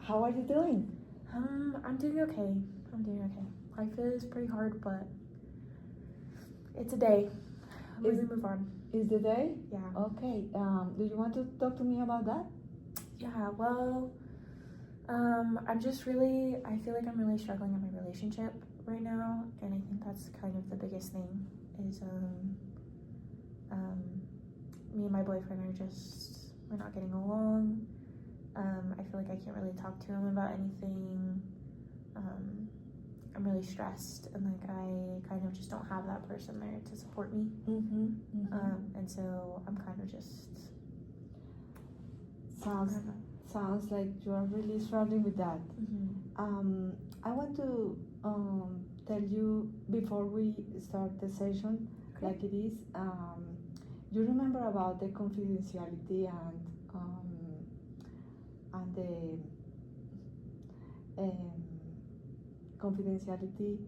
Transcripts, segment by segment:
How are you doing? I'm doing okay. Life is pretty hard, but it's a day. We move on. Is the day? Yeah. Okay. Do you want to talk to me about that? Yeah, well, I feel like I'm really struggling in my relationship right now, and I think that's kind of the biggest thing is, me and my boyfriend we're not getting along. I feel like I can't really talk to him about anything. I'm really stressed, and like I kind of just don't have that person there to support me. And so I'm kind of just sounds like you are really struggling with that. I want to tell you before we start the session, Okay. like it is. You remember about the confidentiality and the confidentiality,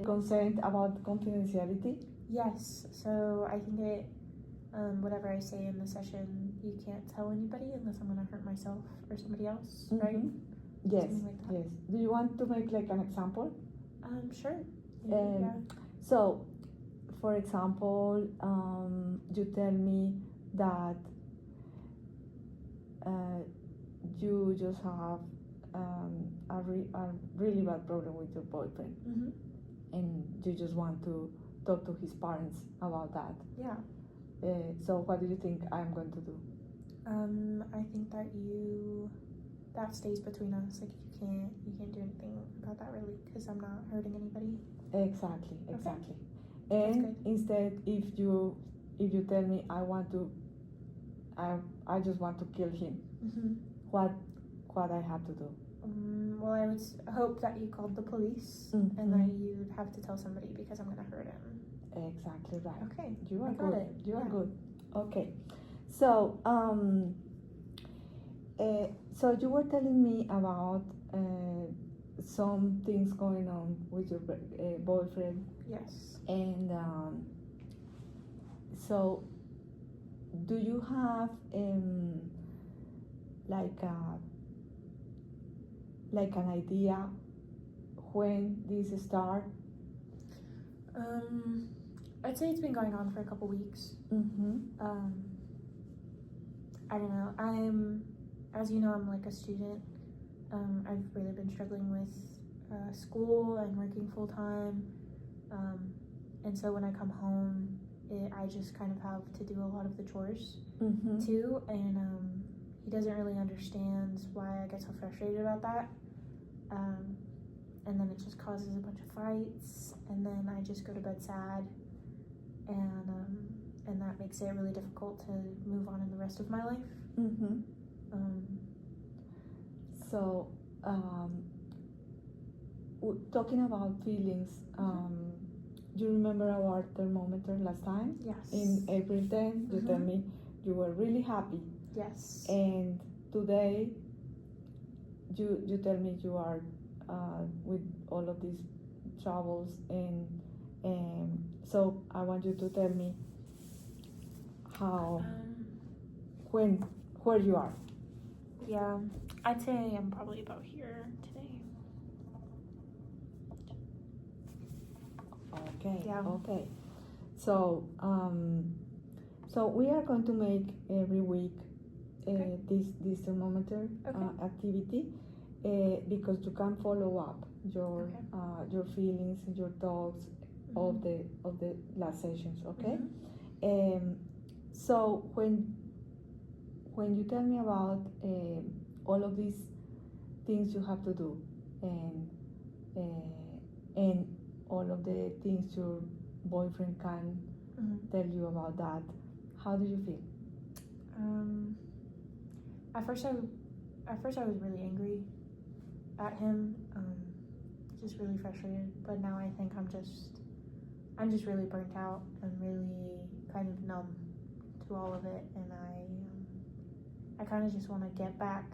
consent about confidentiality. Yes. So I think whatever I say in the session, you can't tell anybody unless I'm gonna hurt myself or somebody else, right? Yes. Something like that. Yes. Do you want to make like an example? Sure. Yeah. So, for example, you tell me that you just have a really bad problem with your boyfriend, and you just want to talk to his parents about that. Yeah. So what do you think I'm going to do? I think that stays between us. Like you can't do anything about that really, because I'm not hurting anybody. Exactly. Okay. And instead, if you tell me I just want to kill him, what I have to do? Well, I would hope that you called the police and that you'd have to tell somebody because I'm gonna hurt him. Exactly right. Okay. You are I got good. it. You are Yeah. good. Okay. So so you were telling me about some things going on with your boyfriend, Yes. and so do you have like an idea when this start? I'd say it's been going on for a couple weeks. I don't know. As you know, I'm like a student. I've really been struggling with school and working full time. And so when I come home, I just kind of have to do a lot of the chores too. And he doesn't really understand why I get so frustrated about that. And then it just causes a bunch of fights, and then I just go to bed sad, and that makes it really difficult to move on in the rest of my life. So talking about feelings, you remember our thermometer last time? Yes. In April 10, you tell me you were really happy. Yes. And today, you tell me you are with all of these troubles, and so I want you to tell me how, where you are. Yeah, I'd say I'm probably about here today. Okay. Yeah. Okay. So so we are going to make every week this thermometer activity, because you can follow up your feelings and your thoughts of the last sessions. Okay. So when you tell me about all of these things you have to do, and all of the things your boyfriend can tell you about that, how do you feel? At first I was really angry at him, just really frustrated. But now I think I'm just really burnt out and really kind of numb to all of it, and I kind of just want to get back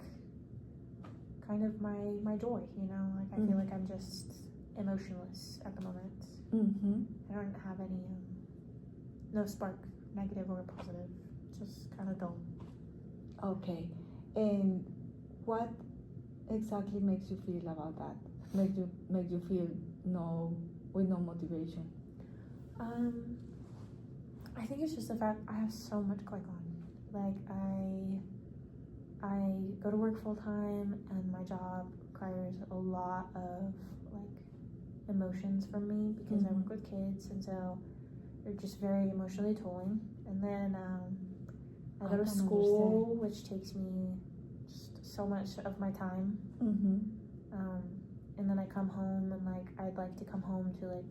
kind of my joy, you know. Like I feel like I'm just emotionless at the moment. I don't have any no spark, negative or positive, just kind of dull. Okay. And what exactly makes you feel about that? Make you feel with no motivation? I think it's just the fact I have so much going on. Like I go to work full time, and my job requires a lot of like emotions from me because I work with kids, and so they're just very emotionally tolling. And then I go to school, which takes me just so much of my time. Mm-hmm. And then I come home, and like I'd like to come home to like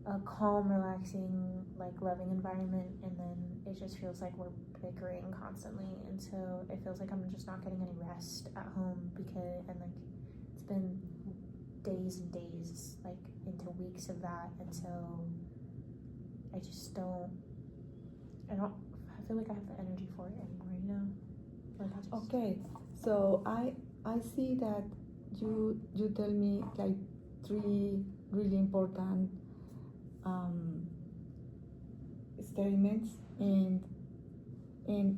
a calm, relaxing, like loving environment, and then it just feels like we're bickering constantly, and so it feels like I'm just not getting any rest at home and like it's been days and days, like into weeks of that, and so I just I feel like I have the energy for it anymore, you know? Like I just, Okay, so I see that you tell me like 3 really important statements, and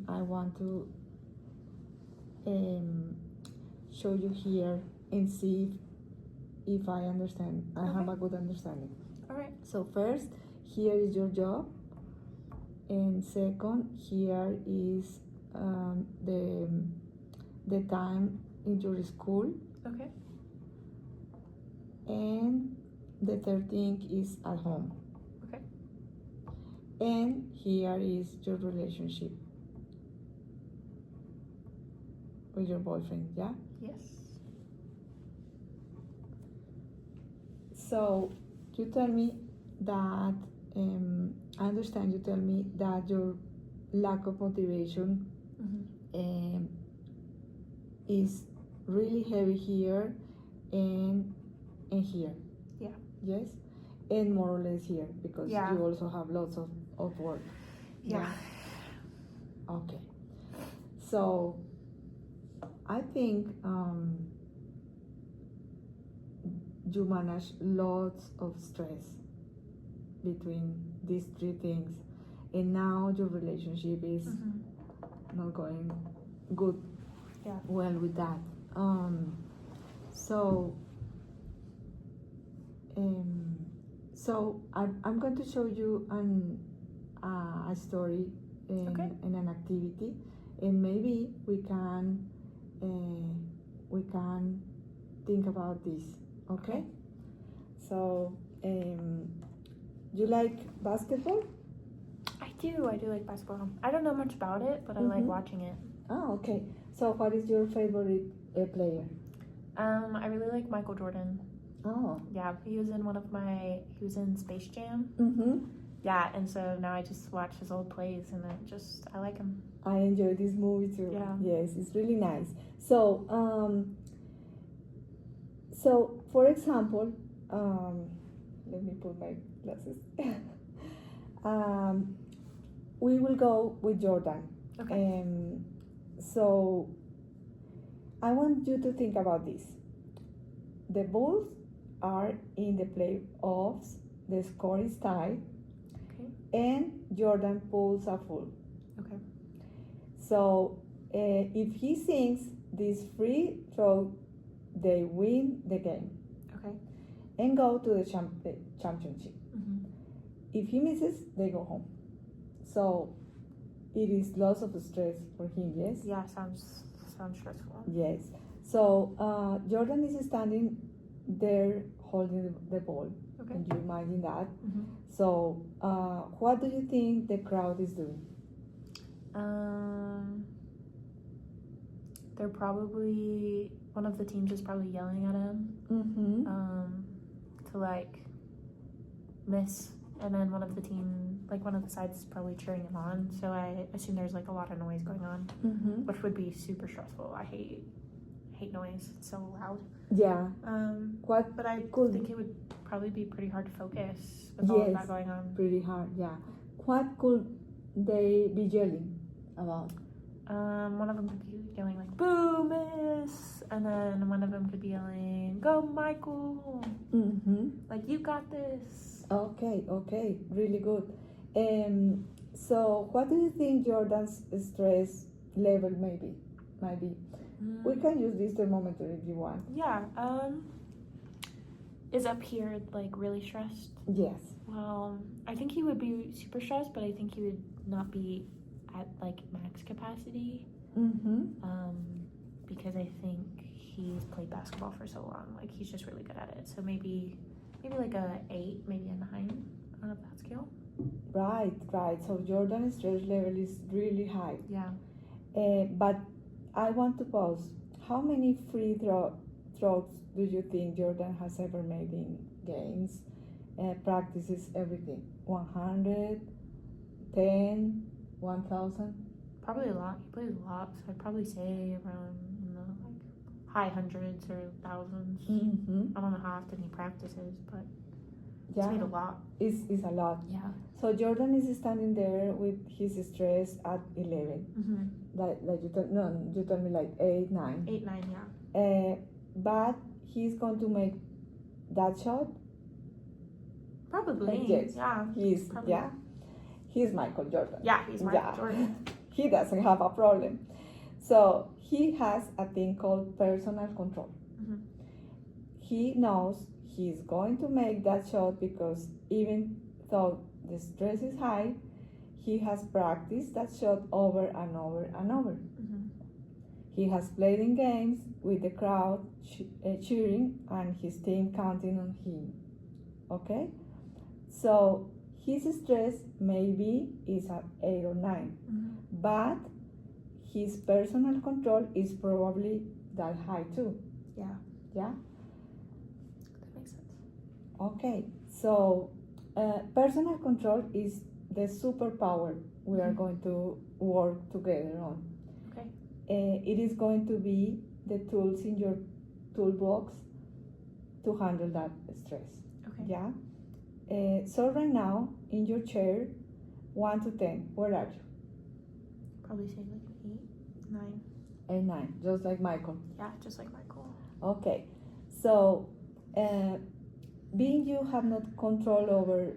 I want to show you here and see if I understand. I have a good understanding. all right. So first, here is your job, and second, here is the time in your school, Okay. and the third thing is at home. Okay. And here is your relationship with your boyfriend, yeah? Yes. So you tell me that, I understand you tell me that your lack of motivation is really heavy here and here. Yeah. Yes? And more or less here, because Yeah. you also have lots of work. Yeah. Okay. So I think you manage lots of stress between these 3 things, and now your relationship is not going good. Yeah. Well with that. So I'm going to show you a story and an activity, and maybe we can think about this. Okay? So you like basketball? I do like basketball. I don't know much about it, but I like watching it. Oh, okay. So what is your favorite player? I really like Michael Jordan. Oh. Yeah, he was in Space Jam. Mm-hmm. Yeah, and so now I just watch his old plays, and I like him. I enjoy this movie too. Yeah. Yes, it's really nice. So, for example, let me put my glasses. We will go with Jordan. Okay. So, I want you to think about this. The Bulls are in the playoffs. The score is tied. Okay. And Jordan pulls a foul. Okay. So if he sinks this free throw, they win the game. Okay. And go to the championship. If he misses, they go home. So it is lots of stress for him. Yes. Yeah, sounds stressful. Yes. So Jordan is standing there holding the ball. Okay. Can you imagine that? So what do you think the crowd is doing? They're probably, one of the teams is probably yelling at him to like miss, and then one of the sides is probably cheering him on, so I assume there's like a lot of noise going on, which would be super stressful. I hate noise, it's so loud. Yeah. But I think it would probably be pretty hard to focus with all of that going on. Pretty hard, yeah. What could they be yelling about? One of them could be yelling like "Boo, miss," and then one of them could be yelling "Go, Michael!" Like, "You got this." Okay, really good. So what do you think Jordan's stress level might be? We can use this thermometer if you want. Yeah. Is up here like really stressed? Yes. Well, I think he would be super stressed, but I think he would not be at like max capacity. Because I think he's played basketball for so long. Like he's just really good at it. So maybe like a 8, maybe a 9 on that scale. Right. So Jordan's stress level is really high. Yeah. But I want to pause. How many free throws do you think Jordan has ever made in games? Practices everything. 100, 10, 1,000? Probably a lot. He plays a lot, so I'd probably say around like high hundreds or thousands. I don't know how often he practices, but he's made a lot. It's a lot. Yeah. So Jordan is standing there with his stress at 11. Like you told me like 8, 9. 8, 9, yeah. But he's going to make that shot. Probably. Yes. Yeah. He's Michael Jordan. Yeah, he's Michael Jordan. He doesn't have a problem. So he has a thing called personal control. He knows he's going to make that shot because even though the stress is high, he has practiced that shot over and over and over. He has played in games with the crowd cheering and his team counting on him. Okay? So his stress maybe is at 8 or 9, but his personal control is probably that high too. Yeah. Yeah? That makes sense. Okay, so personal control is the superpower we are going to work together on. Okay. It is going to be the tools in your toolbox to handle that stress. Okay. Yeah? So right now, in your chair, 1 to 10, where are you? Probably say like an 8, 9. 8, 9, just like Michael. Yeah, just like Michael. Okay, so being you have not control over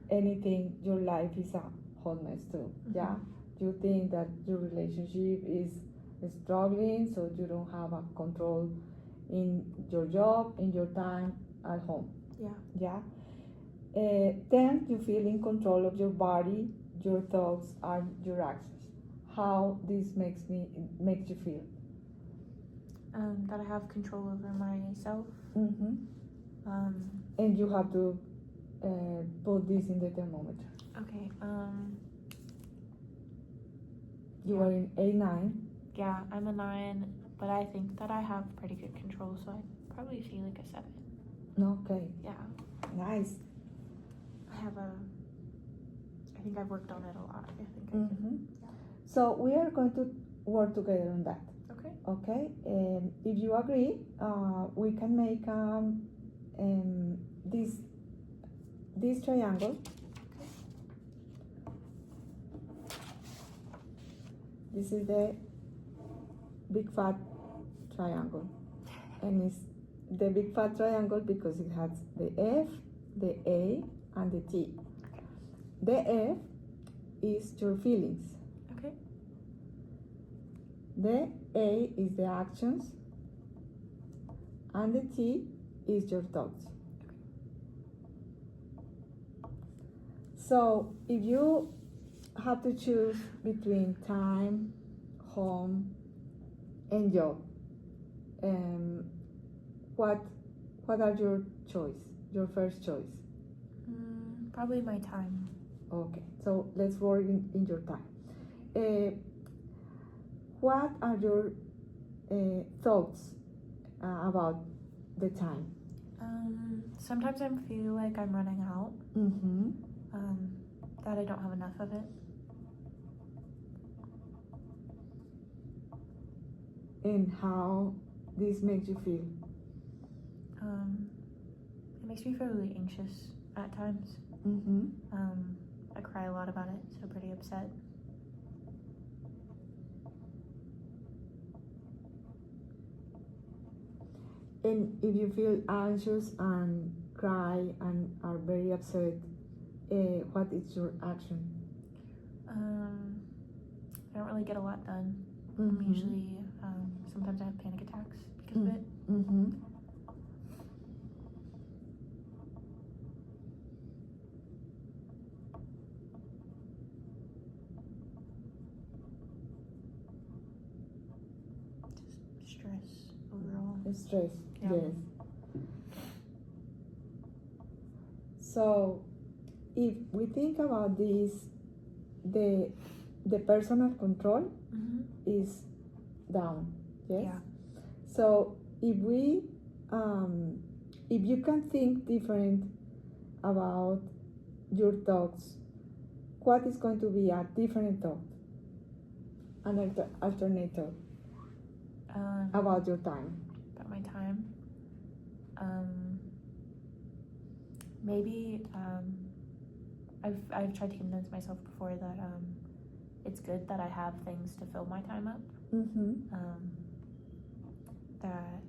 anything, your life is a hot mess too. Yeah, you think that your relationship is struggling, so you don't have a control in your job, in your time at home. Yeah. Then you feel in control of your body, your thoughts, and your actions. How this makes you feel? That I have control over myself. And you have to put this in the thermometer. Okay. You are in a 9. Yeah, I'm a 9, but I think that I have pretty good control, so I'd probably feel like a 7. Okay. Yeah. Nice. I think I've worked on it a lot. I think I can. Yeah. So we are going to work together on that. Okay. Okay. If you agree, we can make this triangle. Okay. This is the big fat triangle, and it's the big fat triangle because it has the F, the A, and the T. Okay. The F is your feelings. Okay. The A is the actions, and the T is your thoughts. So if you have to choose between time, home, and job, what are your first choice? Probably my time. Okay, so let's work in your time. What are your thoughts about the time? Sometimes I feel like I'm running out. That I don't have enough of it. And how this makes you feel? It makes me feel really anxious at times. I cry a lot about it, so pretty upset. And if you feel anxious and cry and are very upset, what is your action? I don't really get a lot done. I'm usually sometimes I have panic attacks because of it. Mm-hmm. Just stress overall. Stress, Yeah. yes. So, if we think about this, the personal control Mm-hmm. is down, yes. Yeah. So, if you can think different about your thoughts, what is going to be a different thought, an alternate thought about your time? About my time. Maybe I've tried to convince myself before that it's good that I have things to fill my time up. Mm-hmm. That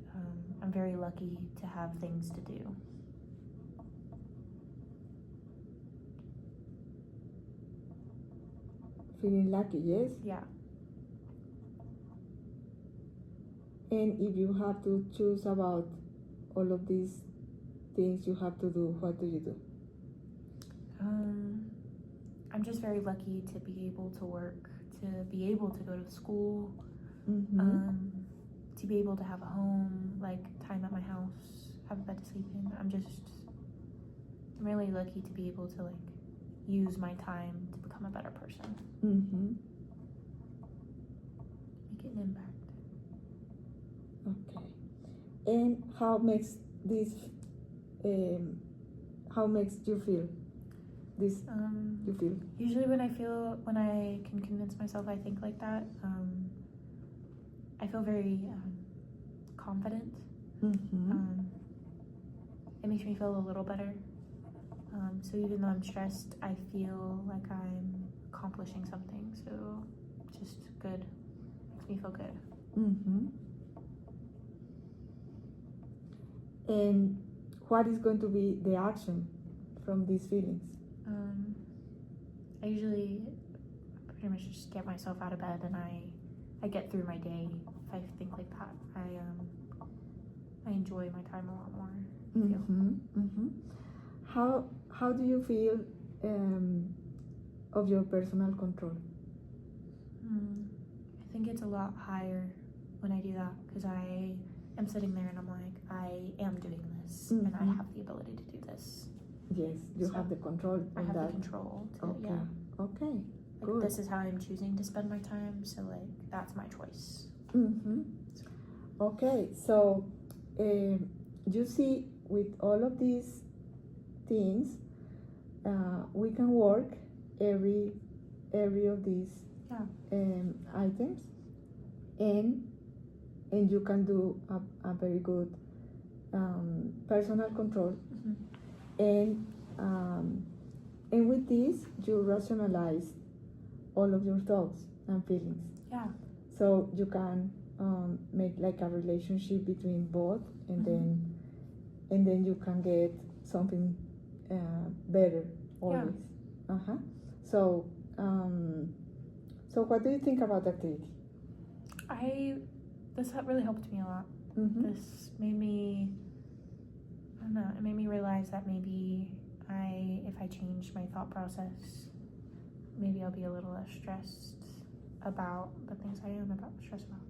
I'm very lucky to have things to do. Feeling lucky, yes. Yeah. And if you have to choose about all of these things you have to do, what do you do? I'm just very lucky to be able to work, to be able to go to school, Mm-hmm. to be able to have a home, like time at my house, have a bed to sleep in. I'm really lucky to be able to like use my time to become a better person, Mm-hmm. make an impact. Okay. And how makes this? How makes you feel? This you feel? Usually when I can convince myself I think like that, I feel very confident. Mm-hmm. It makes me feel a little better. So even though I'm stressed, I feel like I'm accomplishing something. So just good. Makes me feel good. Mm-hmm. And what is going to be the action from these feelings? I usually pretty much just get myself out of bed and I get through my day if I think like that. I enjoy my time a lot more. I feel. Mm-hmm. Mm-hmm. How do you feel of your personal control? I think it's a lot higher when I do that because I am sitting there and I'm like, I am doing this and I Mhm. have the ability to do this. Yes, you So, have the control I on have that. the control to, Okay. yeah. Okay. Like Good. this is how I'm choosing to spend my time, so like that's my choice. Mm-hmm. Okay, so you see, with all of these things, we can work every of these Yeah. items, and you can do a very good personal control, Mm-hmm. and with this you rationalize all of your thoughts and feelings. Yeah. So you can make like a relationship between both, and Mhm. then you can get something better always. Uh-huh. So so what do you think about the activity? This really helped me a lot. Mm-hmm. This made me, I don't know, it made me realize that maybe if I change my thought process, maybe I'll be a little less stressed about the things I am stressed about.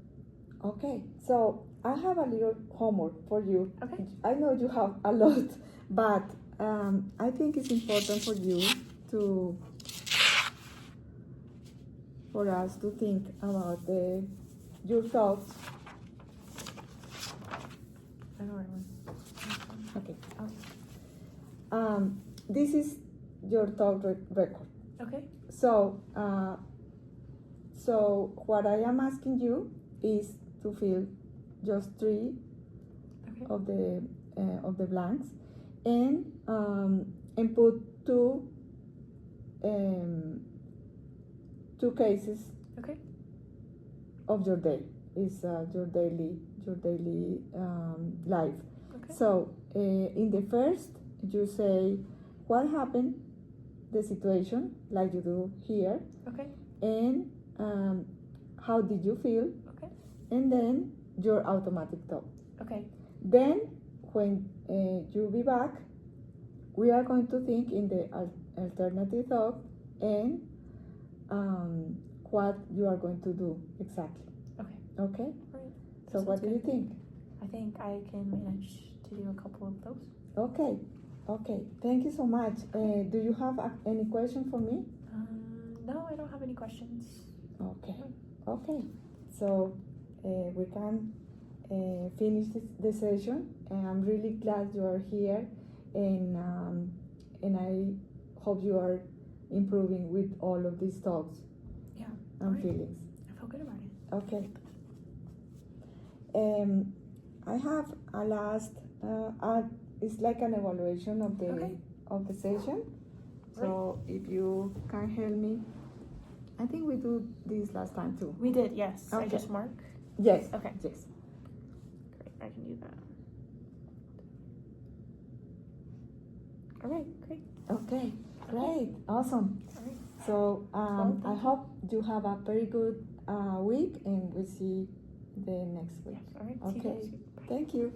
Okay, so I have a little homework for you. Okay. I know you have a lot, but I think it's important for you for us to think about your thoughts. I know where I went. Okay. Oh. This is your thought record. Okay. So so what I am asking you is to fill just 3 Okay. of the blanks, and put two cases Okay. of your day. Is your daily life. Okay. So in the first, you say what happened, the situation, like you do here, Okay. and how did you feel, Okay. and then your automatic thought. Okay. Then, when you be back, we are going to think in the alternative thought and what you are going to do exactly. Okay. Okay? Right. So what do you think? I think I can manage to do a couple of those. Okay. Okay. Thank you so much. Do you have any question for me? No, I don't have any questions. Okay. Okay. So we can finish the session, and I'm really glad you are here, and I hope you are improving with all of these thoughts Yeah. and Alright. feelings. I feel good about it. Okay. I have a last. It's like an evaluation of the Okay. of the session. So if you can help me, I think we do this last time too. We did, yes. I Okay. just mark. Yes. Okay. Yes. Great. I can do that. All right. Great. Okay. Great. Awesome. All right. So Well, I thank you. hope you have a very good week, and we see the next week. Yes. All right. See you Okay. guys. Bye. Thank you.